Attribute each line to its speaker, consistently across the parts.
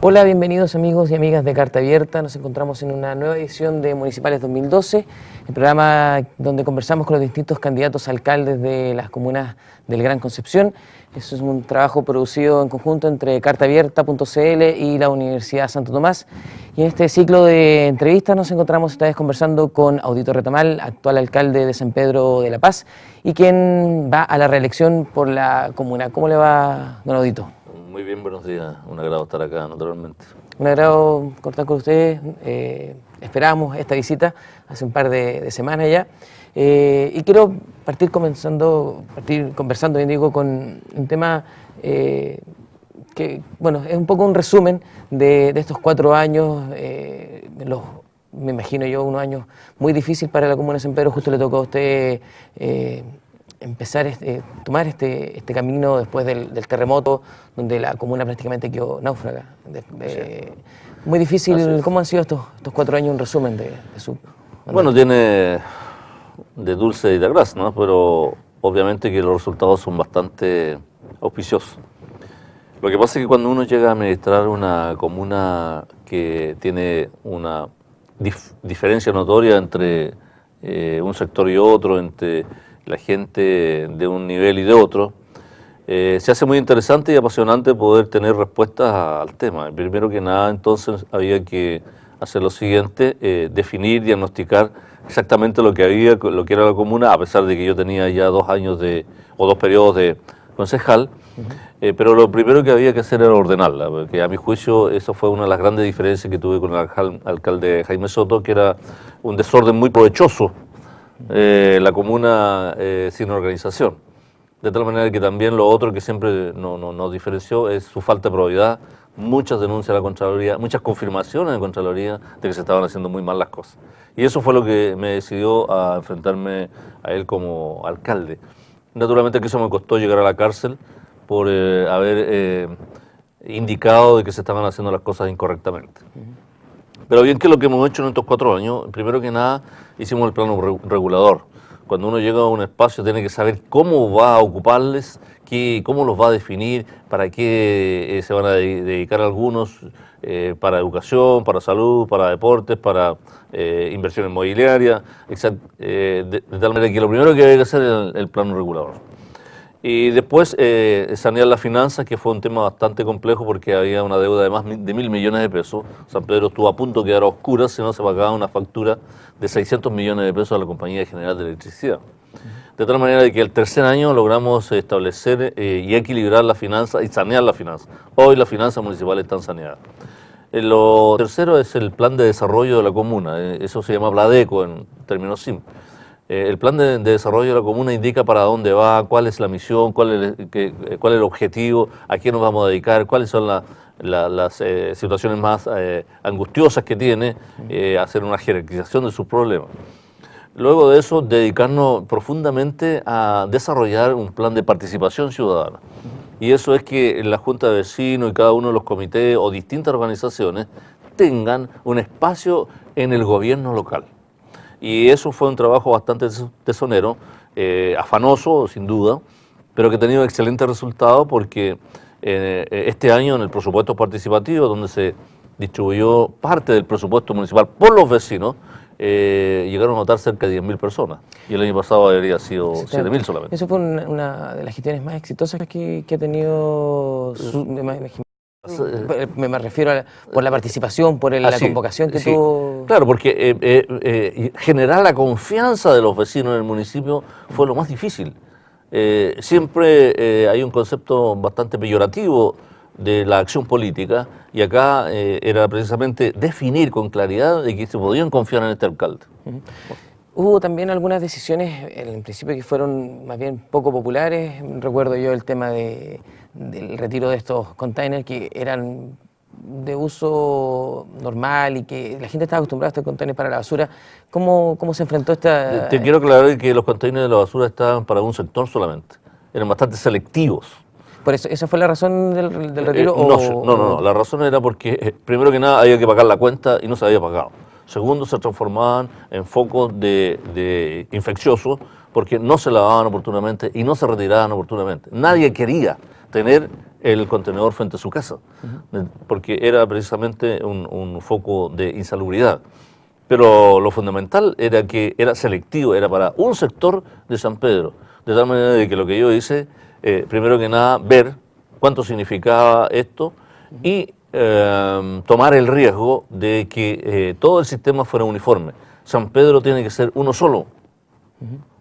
Speaker 1: Hola, bienvenidos amigos y amigas de Carta Abierta. Nos encontramos en una nueva edición de Municipales 2012, el programa donde conversamos con los distintos candidatos a alcaldes de las comunas del Gran Concepción. Eso es un trabajo producido en conjunto entre cartaabierta.cl y la Universidad Santo Tomás. Y en este ciclo de entrevistas nos encontramos esta vez conversando con Audito Retamal, actual alcalde de San Pedro de la Paz, y quien va a la reelección por la comuna. ¿Cómo le va, don Audito?
Speaker 2: Muy bien, buenos días. Un agrado estar acá, naturalmente.
Speaker 1: Un agrado contar con ustedes. Esperábamos esta visita hace un par de semanas ya. Y quiero partir conversando, bien digo, con un tema que, bueno, es un poco un resumen de estos 4 años, me imagino yo, unos años muy difíciles para la comuna de San Pedro. Justo le tocó a usted empezar tomar este camino después del terremoto, donde la comuna prácticamente quedó náufraga.
Speaker 2: Sí.
Speaker 1: Muy difícil. ¿Cómo han sido estos 4 años, un resumen de su mandato?
Speaker 2: Bueno, tiene de dulce y de gras, ¿no? Pero obviamente que los resultados son bastante auspiciosos. Lo que pasa es que cuando uno llega a administrar una comuna que tiene una diferencia notoria entre un sector y otro, entre la gente de un nivel y de otro, se hace muy interesante y apasionante poder tener respuestas al tema. Primero que nada, entonces, había que hacer lo siguiente, definir, diagnosticar exactamente lo que era la comuna, a pesar de que yo tenía ya 2 años o 2 periodos de concejal. Pero lo primero que había que hacer era ordenarla, porque a mi juicio eso fue una de las grandes diferencias que tuve con el alcalde Jaime Soto, que era un desorden muy provechoso, la comuna sin organización. De tal manera que también lo otro que siempre nos diferenció es su falta de probidad, muchas denuncias a la Contraloría, muchas confirmaciones de Contraloría de que se estaban haciendo muy mal las cosas. Y eso fue lo que me decidió a enfrentarme a él como alcalde. Naturalmente que eso me costó llegar a la cárcel por haber indicado de que se estaban haciendo las cosas incorrectamente. Pero bien, que lo que hemos hecho en estos 4 años, primero que nada, hicimos el plano regulador. Cuando uno llega a un espacio tiene que saber cómo va a ocuparles, cómo los va a definir, para qué se van a dedicar algunos, para educación, para salud, para deportes, para inversión inmobiliaria, de tal manera que lo primero que hay que hacer es el plano regulador. Y después sanear las finanzas, que fue un tema bastante complejo porque había una deuda de más de 1.000 millones de pesos. San Pedro estuvo a punto de quedar a oscuras si no se pagaba una factura de 600 millones de pesos a la Compañía General de Electricidad. De tal manera que el tercer año logramos establecer y equilibrar las finanzas y sanear las finanzas. Hoy las finanzas municipales están saneadas. Lo tercero es el plan de desarrollo de la comuna. Eso se llama PLADECO en términos simples. El plan de desarrollo de la comuna indica para dónde va, cuál es la misión, cuál es el objetivo, a qué nos vamos a dedicar, cuáles son las situaciones más angustiosas que tiene, hacer una jerarquización de sus problemas. Luego de eso, dedicarnos profundamente a desarrollar un plan de participación ciudadana. Y eso es que la Junta de Vecinos y cada uno de los comités o distintas organizaciones tengan un espacio en el gobierno local. Y eso fue un trabajo bastante tesonero, afanoso, sin duda, pero que ha tenido excelentes resultados porque este año en el presupuesto participativo, donde se distribuyó parte del presupuesto municipal por los vecinos, llegaron a votar cerca de 10.000 personas. Y el año pasado habría sido 7.000 solamente.
Speaker 1: Eso fue una de las gestiones más exitosas que ha tenido me refiero por la participación, por la convocación que tuvo.
Speaker 2: Claro, porque generar la confianza de los vecinos en el municipio fue lo más difícil. Siempre hay un concepto bastante peyorativo de la acción política y acá era precisamente definir con claridad de que se podían confiar en este alcalde.
Speaker 1: Hubo también algunas decisiones en principio que fueron más bien poco populares. Recuerdo yo el tema del retiro de estos containers que eran de uso normal y que la gente estaba acostumbrada a estos containers para la basura. ¿Cómo se enfrentó esta...?
Speaker 2: Te quiero aclarar que los containers de la basura estaban para un sector solamente. Eran bastante selectivos.
Speaker 1: ¿Por eso, esa fue la razón del retiro?
Speaker 2: No. La razón era porque, primero que nada, había que pagar la cuenta y no se había pagado. Segundo, se transformaban en focos de infecciosos porque no se lavaban oportunamente y no se retiraban oportunamente. Nadie quería tener el contenedor frente a su casa, porque era precisamente un foco de insalubridad. Pero lo fundamental era que era selectivo, era para un sector de San Pedro, de tal manera de que lo que yo hice, primero que nada, ver cuánto significaba esto y tomar el riesgo de que todo el sistema fuera uniforme. San Pedro tiene que ser uno solo,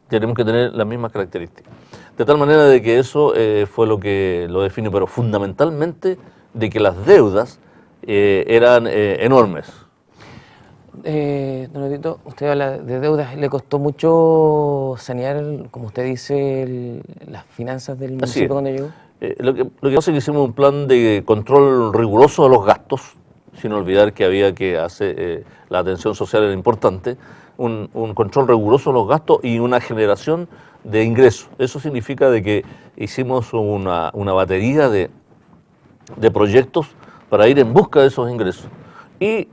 Speaker 2: tenemos que tener las mismas características. De tal manera de que eso fue lo que lo define, pero fundamentalmente de que las deudas eran enormes.
Speaker 1: Don Otito, usted habla de deudas, ¿le costó mucho sanear, como usted dice, las finanzas del municipio cuando llegó?
Speaker 2: Lo que pasa es que hicimos un plan de control riguroso de los gastos, sin olvidar que había que hacer, la atención social era importante, un control riguroso de los gastos y una generación de ingresos. Eso significa de que hicimos una batería de proyectos para ir en busca de esos ingresos. Y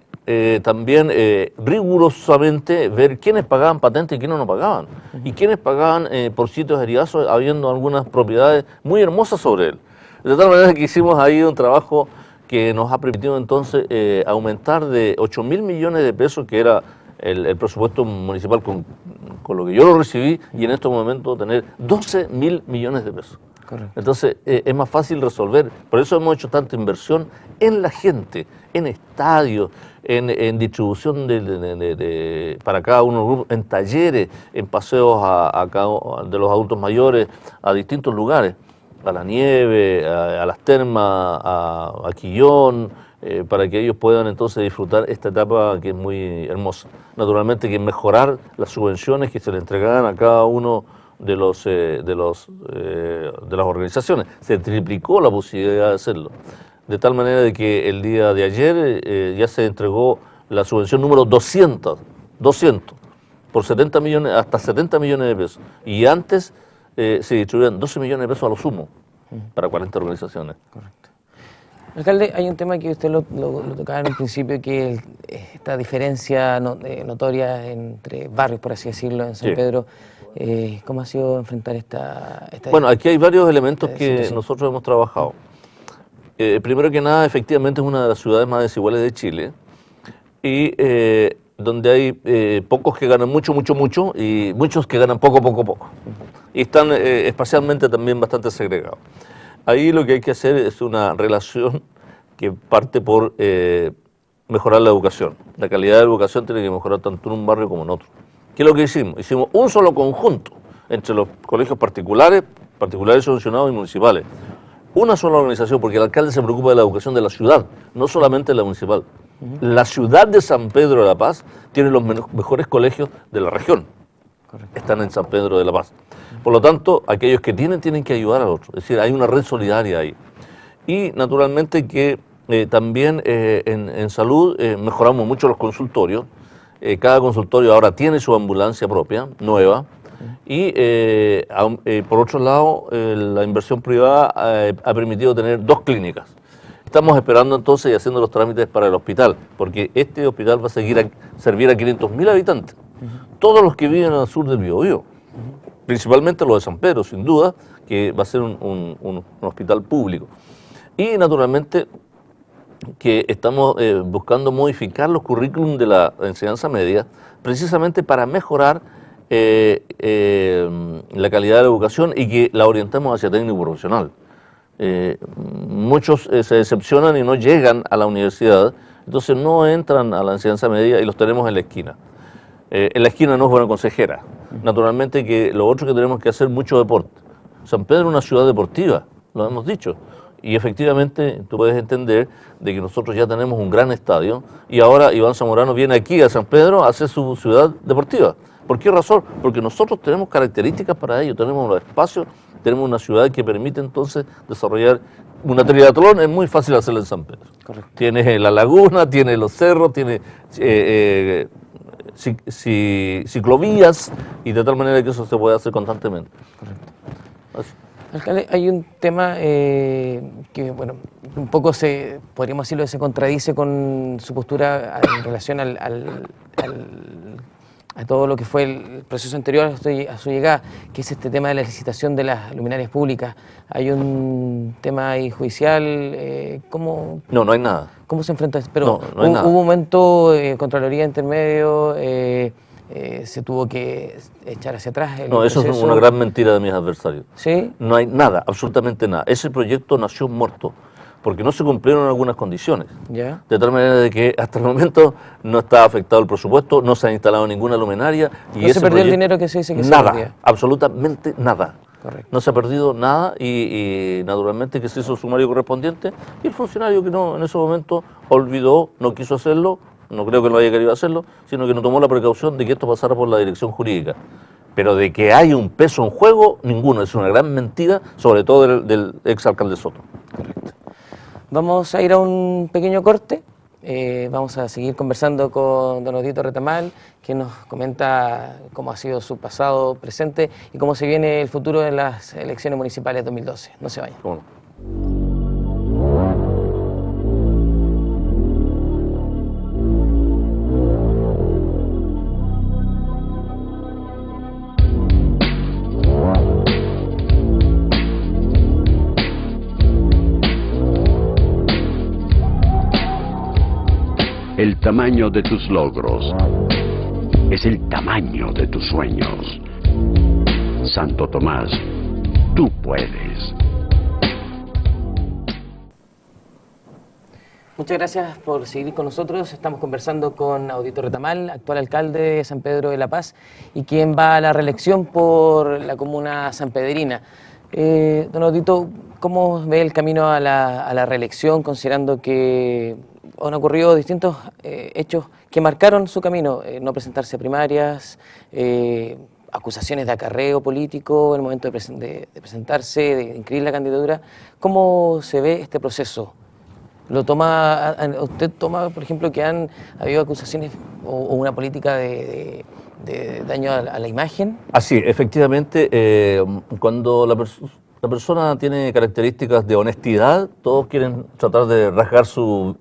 Speaker 2: también rigurosamente ver quiénes pagaban patentes y quiénes no pagaban. Y quiénes pagaban por sitios heriazos, habiendo algunas propiedades muy hermosas sobre él. De tal manera que hicimos ahí un trabajo que nos ha permitido entonces aumentar de 8.000 millones de pesos, que era el presupuesto municipal con lo que yo lo recibí, y en estos momentos tener 12.000 millones de pesos.
Speaker 1: Correcto.
Speaker 2: Entonces es más fácil resolver, por eso hemos hecho tanta inversión en la gente, en estadios, en distribución para cada uno de los grupos, en talleres, en paseos de los adultos mayores a distintos lugares, a la nieve, a las termas, a Quillón, para que ellos puedan entonces disfrutar esta etapa que es muy hermosa. Naturalmente que mejorar las subvenciones que se le entregaban a cada uno de las organizaciones. Se triplicó la posibilidad de hacerlo. De tal manera de que el día de ayer ya se entregó la subvención número 200, por 70 millones, hasta 70 millones de pesos. Y antes se distribuían 12 millones de pesos a lo sumo para 40 organizaciones.
Speaker 1: Correcto. Alcalde, hay un tema que usted lo tocaba en un principio, que es esta diferencia notoria entre barrios, por así decirlo, en San Pedro. ¿Cómo ha sido enfrentar esta
Speaker 2: Bueno, aquí hay varios elementos que
Speaker 1: situación?
Speaker 2: nosotros hemos trabajado. Primero que nada, efectivamente es una de las ciudades más desiguales de Chile y donde hay pocos que ganan mucho y muchos que ganan poco. Y están espacialmente también bastante segregados. Ahí lo que hay que hacer es una relación que parte por mejorar la educación. La calidad de la educación tiene que mejorar tanto en un barrio como en otro. ¿Qué es lo que hicimos? Hicimos un solo conjunto entre los colegios particulares subvencionados y municipales. Una sola organización, porque el alcalde se preocupa de la educación de la ciudad, no solamente de la municipal. La ciudad de San Pedro de la Paz tiene los mejores colegios de la región. Correcto. Están en San Pedro de la Paz. Por lo tanto, aquellos que tienen que ayudar a otros. Es decir, hay una red solidaria ahí. Y naturalmente que también en salud mejoramos mucho los consultorios. Cada consultorio ahora tiene su ambulancia propia, nueva. Y por otro lado, la inversión privada ha permitido tener 2 clínicas. Estamos esperando entonces y haciendo los trámites para el hospital, porque este hospital va a servir a 500.000 habitantes. Todos los que viven al sur del Biobío, principalmente los de San Pedro, sin duda, que va a ser un hospital público. Y naturalmente que estamos buscando modificar los currículum de la enseñanza media, precisamente para mejorar la calidad de la educación y que la orientemos hacia técnico profesional. Muchos se decepcionan y no llegan a la universidad, entonces no entran a la enseñanza media y los tenemos en la esquina. En la esquina no es buena consejera. Naturalmente que lo otro que tenemos que hacer mucho deporte. San Pedro es una ciudad deportiva, lo hemos dicho. Y efectivamente tú puedes entender de que nosotros ya tenemos un gran estadio y ahora Iván Zamorano viene aquí a San Pedro a hacer su ciudad deportiva. ¿Por qué razón? Porque nosotros tenemos características para ello, tenemos los espacios, tenemos una ciudad que permite entonces desarrollar una triatlón, es muy fácil hacerla en San Pedro. Correcto. Tiene la laguna, tiene los cerros, tiene ciclovías y de tal manera que eso se puede hacer constantemente.
Speaker 1: Correcto. Así. Alcalde, hay un tema que, bueno, un poco podríamos decirlo, se contradice con su postura en relación al a todo lo que fue el proceso anterior a su llegada, que es este tema de la licitación de las luminarias públicas. ¿Hay un tema ahí judicial? ¿Cómo?
Speaker 2: No, no hay nada.
Speaker 1: ¿Cómo se enfrenta? Pero
Speaker 2: no, no hay nada.
Speaker 1: Hubo un momento, Contraloría intermedio, se tuvo que echar hacia atrás el
Speaker 2: No, eso
Speaker 1: proceso.
Speaker 2: es una gran mentira de mis adversarios.
Speaker 1: ¿Sí?
Speaker 2: No hay nada, absolutamente nada. Ese proyecto nació muerto, porque no se cumplieron algunas condiciones.
Speaker 1: ¿Ya?
Speaker 2: De tal manera de que hasta el momento no está afectado el presupuesto, no se ha instalado ninguna luminaria. Y
Speaker 1: ¿No se perdió el dinero que se dice que se perdía?
Speaker 2: Nada, absolutamente nada.
Speaker 1: Correcto.
Speaker 2: No se ha perdido nada y naturalmente que se hizo el sumario correspondiente y el funcionario que no en ese momento olvidó, no quiso hacerlo, no creo que no haya querido hacerlo, sino que no tomó la precaución de que esto pasara por la dirección jurídica. Pero de que hay un peso en juego, ninguno. Es una gran mentira, sobre todo del exalcalde Soto.
Speaker 1: Correcto. Vamos a ir a un pequeño corte. Vamos a seguir conversando con don Audito Retamal, que nos comenta cómo ha sido su pasado, presente y cómo se viene el futuro en las elecciones municipales 2012. No se vayan.
Speaker 2: ¿Cómo no?
Speaker 3: El tamaño de tus logros es el tamaño de tus sueños. Santo Tomás, tú puedes.
Speaker 1: Muchas gracias por seguir con nosotros. Estamos conversando con Audito Retamal, actual alcalde de San Pedro de la Paz y quien va a la reelección por la comuna sanpedrina. Don Audito, ¿cómo ve el camino a la reelección, considerando que han ocurrido distintos hechos que marcaron su camino? No presentarse a primarias, acusaciones de acarreo político en el momento de presentarse, de inscribir la candidatura. ¿Cómo se ve este proceso? ¿Usted toma, por ejemplo, que han habido acusaciones o una política de daño a la imagen?
Speaker 2: Así, efectivamente, cuando la persona tiene características de honestidad, todos quieren tratar de rasgar su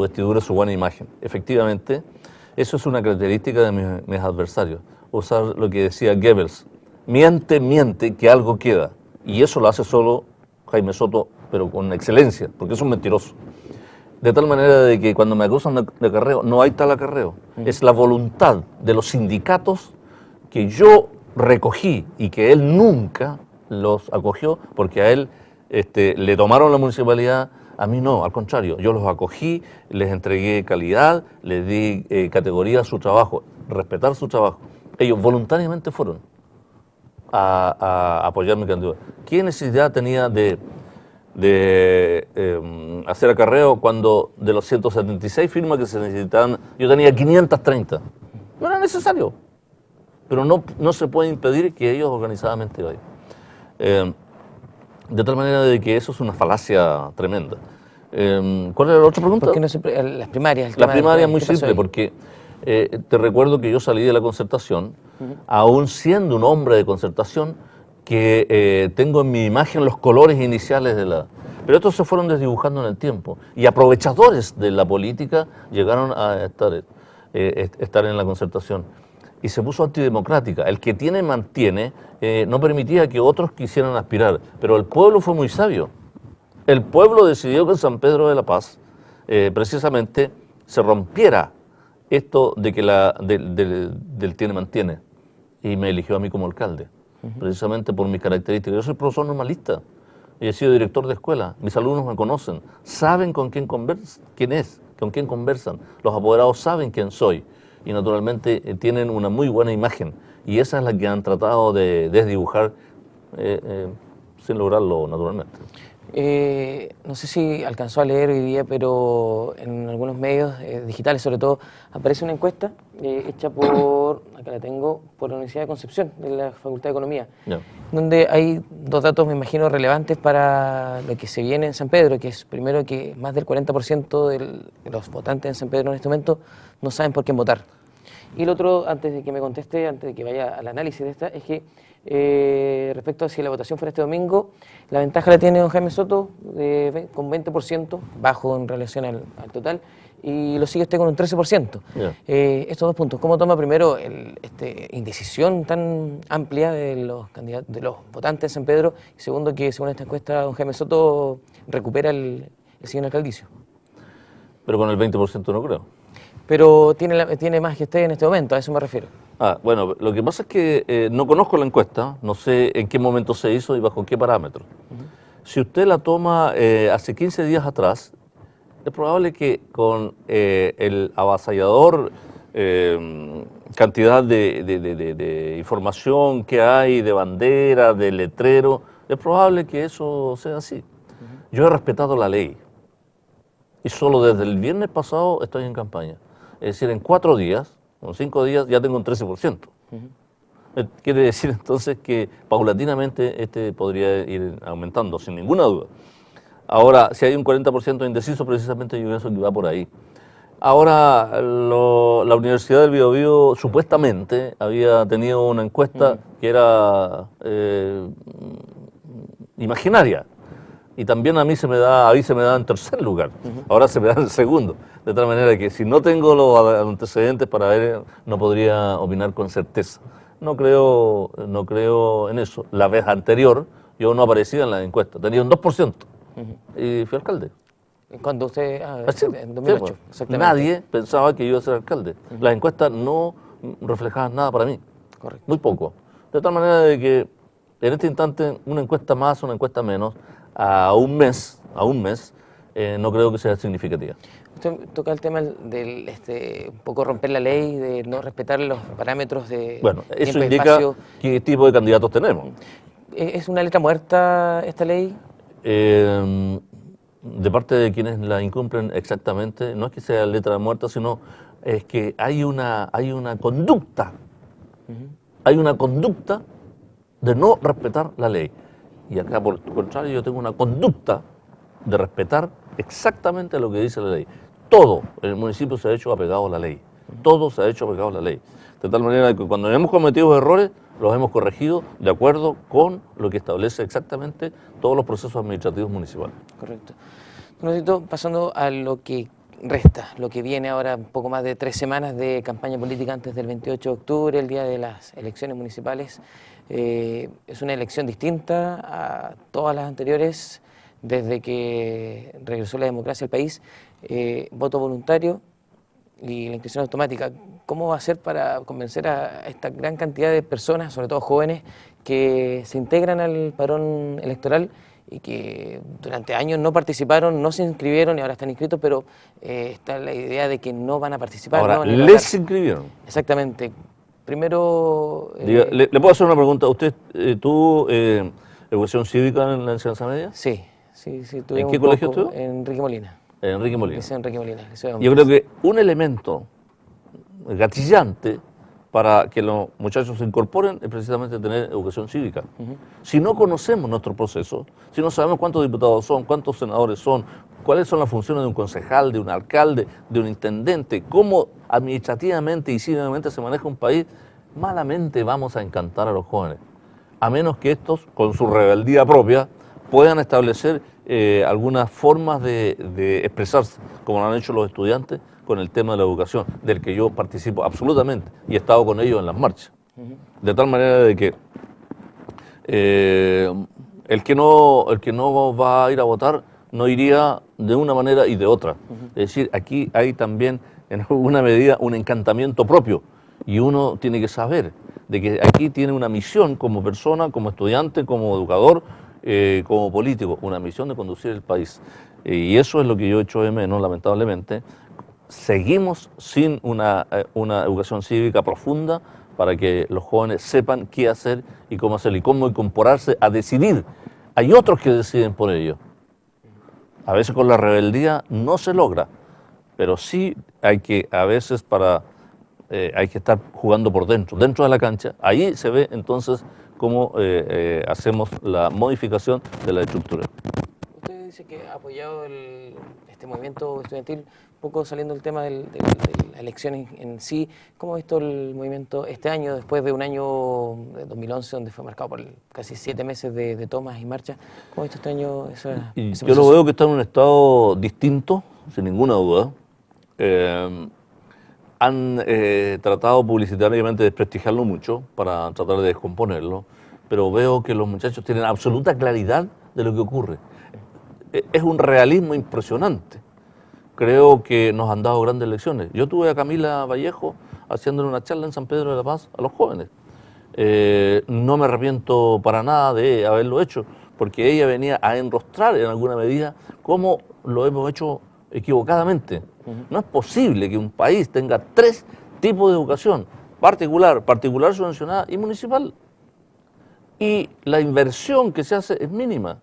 Speaker 2: vestidura, su buena imagen. Efectivamente, eso es una característica de mis adversarios. Usar lo que decía Goebbels, miente, que algo queda. Y eso lo hace solo Jaime Soto, pero con excelencia, porque es un mentiroso. De tal manera de que cuando me acusan de acarreo, no hay tal acarreo. Es la voluntad de los sindicatos que yo recogí y que él nunca los acogió, porque a él le tomaron la municipalidad, a mí no, al contrario, yo los acogí, les entregué calidad, les di categoría a su trabajo, respetar su trabajo. Ellos voluntariamente fueron a apoyar mi candidatura. ¿Qué necesidad tenía de hacer acarreo cuando de los 176 firmas que se necesitaban, yo tenía 530? No era necesario, pero no se puede impedir que ellos organizadamente vayan. De tal manera de que eso es una falacia tremenda. ¿Cuál era la otra pregunta?
Speaker 1: ¿Por qué no las primarias?
Speaker 2: La primaria es muy simple, porque te recuerdo que yo salí de la concertación, aún siendo un hombre de concertación, que tengo en mi imagen los colores iniciales de la... Pero estos se fueron desdibujando en el tiempo, y aprovechadores de la política llegaron a estar en la concertación. Y se puso antidemocrática. El que tiene, mantiene, no permitía que otros quisieran aspirar. Pero el pueblo fue muy sabio. El pueblo decidió que en San Pedro de la Paz, precisamente, se rompiera esto de que del tiene, mantiene. Y me eligió a mí como alcalde, precisamente por mis características. Yo soy profesor normalista, y he sido director de escuela. Mis alumnos me conocen, saben con quién conversan. Los apoderados saben quién soy. Y naturalmente tienen una muy buena imagen, y esa es la que han tratado de desdibujar sin lograrlo naturalmente.
Speaker 1: No sé si alcanzó a leer hoy día, pero en algunos medios digitales sobre todo aparece una encuesta hecha acá la tengo, por la Universidad de Concepción, de la Facultad de Economía, donde hay dos datos, me imagino, relevantes para lo que se viene en San Pedro, que es primero que más del 40% de los votantes en San Pedro en este momento no saben por quién votar. Y el otro, antes de que me conteste, antes de que vaya al análisis de esta, es que respecto a si la votación fuera este domingo, la ventaja la tiene don Jaime Soto con 20%, bajo en relación al total, y lo sigue usted con un 13%.
Speaker 2: Yeah.
Speaker 1: Estos dos puntos, ¿cómo toma primero indecisión tan amplia de los candidatos, de los votantes en San Pedro? Y segundo, que según esta encuesta, don Jaime Soto recupera el sillón alcaldicio.
Speaker 2: Pero con el 20% no creo.
Speaker 1: Pero tiene más que usted en este momento, a eso me refiero.
Speaker 2: Bueno, lo que pasa es que no conozco la encuesta, no sé en qué momento se hizo y bajo qué parámetros. Si usted la toma hace 15 días atrás, es probable que con el avasallador cantidad de información que hay, de bandera, de letrero, es probable que eso sea así. Yo he respetado la ley y solo desde el viernes pasado estoy en campaña. Es decir, en 4 días, en 5 días ya tengo un 13%. Quiere decir entonces que paulatinamente podría ir aumentando, sin ninguna duda. Ahora, si hay un 40% indeciso, precisamente yo pienso que va por ahí. Ahora, la Universidad del Biobío supuestamente había tenido una encuesta que era imaginaria. Y también a mí se me da en tercer lugar, ahora se me da en segundo. De tal manera que si no tengo los antecedentes para ver, no podría opinar con certeza. No creo en eso. La vez anterior yo no aparecía en la encuesta, tenía un 2% y fui alcalde.
Speaker 1: Cuando usted, en 2008,
Speaker 2: sí,
Speaker 1: exactamente.
Speaker 2: Nadie pensaba que yo iba a ser alcalde. Las encuestas no reflejaban nada para mí.
Speaker 1: Correcto.
Speaker 2: Muy poco. De tal manera de que en este instante una encuesta más, una encuesta menos, a un mes, no creo que sea significativa.
Speaker 1: Usted toca el tema del un poco romper la ley, de no respetar los parámetros de
Speaker 2: Bueno, eso
Speaker 1: tiempo y
Speaker 2: indica
Speaker 1: espacio.
Speaker 2: qué tipo de candidatos tenemos.
Speaker 1: ¿Es una letra muerta esta ley?
Speaker 2: De parte de quienes la incumplen exactamente, no es que sea letra muerta, sino es que hay una conducta. Hay una conducta de no respetar la ley. Y acá, por el contrario, yo tengo una conducta de respetar exactamente lo que dice la ley. Todo en el municipio se ha hecho apegado a la ley. Todo se ha hecho apegado a la ley. De tal manera que cuando hemos cometido errores, los hemos corregido de acuerdo con lo que establece exactamente todos los procesos administrativos municipales.
Speaker 1: Correcto. Don, pasando a lo que resta, lo que viene ahora, un poco más de 3 semanas de campaña política antes del 28 de octubre, el día de las elecciones municipales. Es una elección distinta a todas las anteriores desde que regresó la democracia al país. Voto voluntario y la inscripción automática. ¿Cómo va a ser para convencer a esta gran cantidad de personas, sobre todo jóvenes, que se integran al padrón electoral y que durante años no participaron, no se inscribieron y ahora están inscritos, pero está la idea de que no van a participar?
Speaker 2: Ahora,
Speaker 1: no van a
Speaker 2: ¿les inscribieron?
Speaker 1: Exactamente. Primero...
Speaker 2: ¿Le puedo hacer una pregunta? ¿Usted tuvo educación cívica en la enseñanza media?
Speaker 1: Sí.
Speaker 2: ¿En qué colegio estuvo?
Speaker 1: En Enrique Molina.
Speaker 2: En Enrique Molina.
Speaker 1: Liceo Enrique Molina.
Speaker 2: Yo creo que un elemento gatillante para que los muchachos se incorporen es precisamente tener educación cívica. Si no conocemos nuestro proceso, si no sabemos cuántos diputados son, cuántos senadores son, cuáles son las funciones de un concejal, de un alcalde, de un intendente, cómo administrativamente y cívicamente se maneja un país, malamente vamos a encantar a los jóvenes. A menos que estos, con su rebeldía propia, puedan establecer algunas formas de expresarse, como lo han hecho los estudiantes con el tema de la educación, del que yo participo absolutamente y he estado con ellos en las marchas. De tal manera de que el que no va a ir a votar no iría de una manera y de otra. Es decir, aquí hay también en alguna medida un encantamiento propio y uno tiene que saber de que aquí tiene una misión como persona, como estudiante, como educador, como político, una misión de conducir el país. Y eso es lo que yo echo de menos, lamentablemente. Seguimos sin una educación cívica profunda para que los jóvenes sepan qué hacer y cómo hacerlo y cómo incorporarse a decidir. Hay otros que deciden por ello. A veces con la rebeldía no se logra, pero sí hay que, a veces hay que estar jugando por dentro de la cancha. Ahí se ve entonces cómo hacemos la modificación de la estructura.
Speaker 1: Usted dice que ha apoyado este movimiento estudiantil, un poco saliendo del tema de la elección en sí. ¿Cómo ha visto el movimiento este año, después de un año de 2011, donde fue marcado por casi 7 meses de tomas y marchas? ¿Cómo ha visto este año ese
Speaker 2: Yo
Speaker 1: proceso?
Speaker 2: lo veo que está en un estado distinto, sin ninguna duda. Han tratado publicitariamente de desprestigiarlo mucho para tratar de descomponerlo, pero veo que los muchachos tienen absoluta claridad de lo que ocurre. Es un realismo impresionante. Creo que nos han dado grandes lecciones. Yo tuve a Camila Vallejo haciéndole una charla en San Pedro de la Paz a los jóvenes. No me arrepiento para nada de haberlo hecho, porque ella venía a enrostrar en alguna medida cómo lo hemos hecho equivocadamente. No es posible que un país tenga 3 tipos de educación, particular subvencionada y municipal. Y la inversión que se hace es mínima.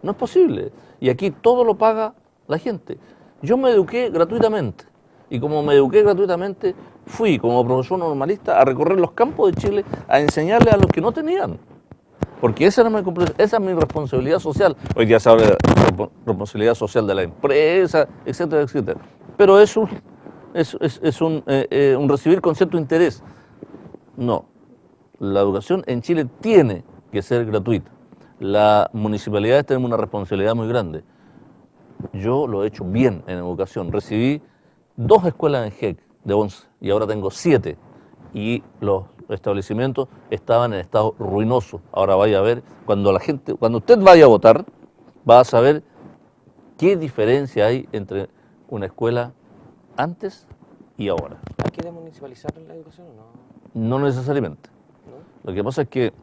Speaker 2: No es posible. Y aquí todo lo paga la gente. Yo me eduqué gratuitamente. Y como me eduqué gratuitamente, fui como profesor normalista a recorrer los campos de Chile a enseñarle a los que no tenían. Porque esa es mi responsabilidad social. Hoy día se habla de responsabilidad social de la empresa, etcétera, etcétera. Pero es un recibir con cierto interés. No. La educación en Chile tiene que ser gratuita. Las municipalidades tienen una responsabilidad muy grande. Yo lo he hecho bien en educación. Recibí 2 escuelas en GEC de 11 y ahora tengo 7. Y los establecimientos estaban en estado ruinoso. Ahora vaya a ver, cuando usted vaya a votar, va a saber qué diferencia hay entre una escuela antes y ahora.
Speaker 1: ¿Hay que desmunicipalizar la educación o no?
Speaker 2: No necesariamente.
Speaker 1: ¿No?
Speaker 2: Lo que pasa es que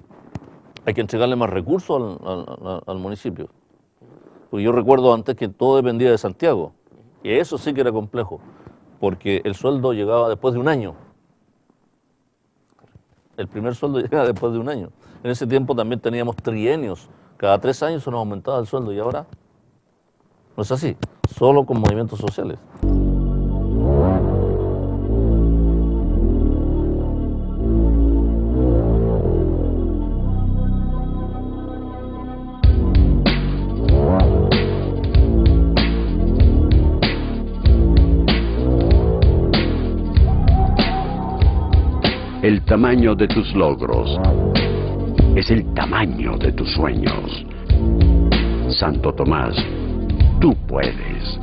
Speaker 2: hay que entregarle más recursos al municipio. Porque yo recuerdo antes que todo dependía de Santiago, y eso sí que era complejo, porque el sueldo llegaba después de un año. El primer sueldo llegaba después de un año. En ese tiempo también teníamos trienios, cada 3 años se nos aumentaba el sueldo, y ahora no es así, solo con movimientos sociales.
Speaker 3: El tamaño de tus logros es el tamaño de tus sueños. Santo Tomás, tú puedes.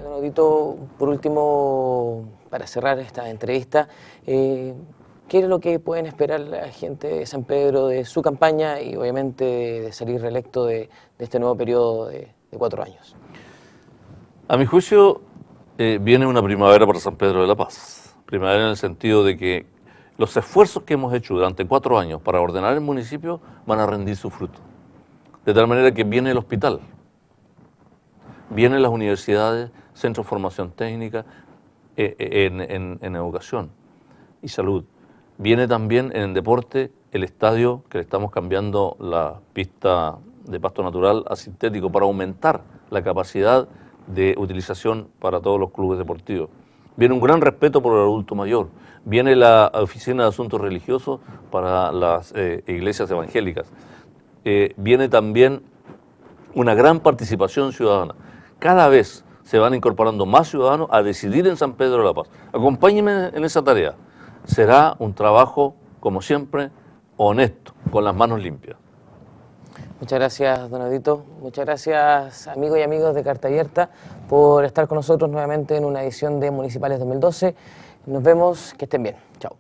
Speaker 1: Don Audito, por último, para cerrar esta entrevista, ¿qué es lo que pueden esperar la gente de San Pedro de su campaña y obviamente de salir reelecto de este nuevo periodo de 4 años?
Speaker 2: A mi juicio, viene una primavera para San Pedro de la Paz. Primavera en el sentido de que los esfuerzos que hemos hecho durante 4 años para ordenar el municipio van a rendir su fruto. De tal manera que viene el hospital, vienen las universidades, centros de formación técnica en educación y salud. Viene también en el deporte el estadio, que le estamos cambiando la pista de pasto natural a sintético para aumentar la capacidad de utilización para todos los clubes deportivos. Viene un gran respeto por el adulto mayor. Viene la Oficina de Asuntos Religiosos para las iglesias evangélicas. Viene también una gran participación ciudadana. Cada vez se van incorporando más ciudadanos a decidir en San Pedro de la Paz. Acompáñenme en esa tarea. Será un trabajo, como siempre, honesto, con las manos limpias.
Speaker 1: Muchas gracias, don Audito. Muchas gracias, amigos y amigos de Carta Abierta, por estar con nosotros nuevamente en una edición de Municipales 2012. Nos vemos, que estén bien. Chao.